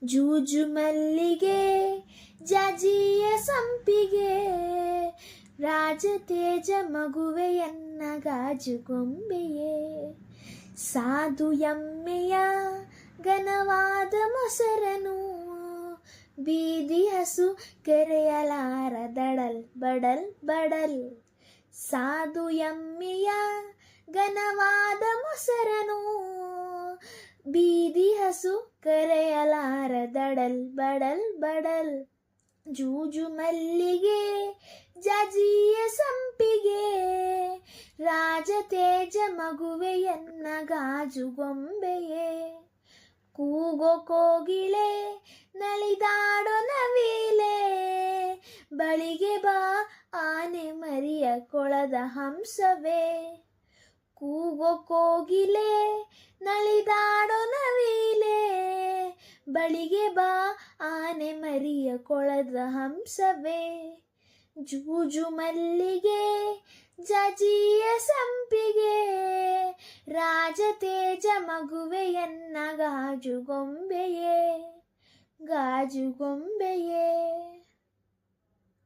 ಜೂಜು ಮಲ್ಲಿಗೆ ಜಾಜಿಯ ಸಂಪಿಗೆ ರಾಜತೇಜ ಮಗುವೆಯನ್ನ ಗಾಜು ಗೊಂಬೆಯೇ ಸಾಧು ಎಮ್ಮೆಯ ಘನವಾದ ಮೊಸರನು ಬೀದಿ ಹಸು ಕೆರೆಯಲಾರ ದಡಲ್ ಬಡಲ್ ಬಡಲ್ ಸಾಧು ಎಮ್ಮೆಯ ಘನವಾದ ಮೊಸರನು ಬೀದಿ ಹಸು ಕರೆಯಲಾರ ದಡಲ್ ಬಡಲ್ ಬಡಲ್ ಜೂಜು ಮಲ್ಲಿಗೆ ಜಾಜಿಯ ಸಂಪಿಗೆ ರಾಜತೇಜ ಮಗುವೆಯನ್ನ ಗಾಜು ಗೊಂಬೆಯೇ ಕೂಗೋ ಕೋಗಿಲೆ ನಲಿದಾಡೋ ನವಿಲೆ ಬಳಿಗೆ ಬಾ ಆನೆ ಮರಿಯ ಕೊಳದ ಹಂಸವೇ ಕೂಗೋ ಕೋಗಿಲೆ ನಲಿದಾಡೋ ನವಿಲೆ ಬಳಿಗೆ ಬಾ ಆನೆ ಮರಿಯ ಕೊಳದ ಹಂಸವೇ ಜೂಜು ಮಲ್ಲಿಗೆ ಜಾಜಿಯ ಸಂಪಿಗೆ ರಾಜತೇಜ ಮಗುವೆಯನ್ನ ಗಾಜು ಗೊಂಬೆಯೇ ಗಾಜು ಗೊಂಬೆಯೇ.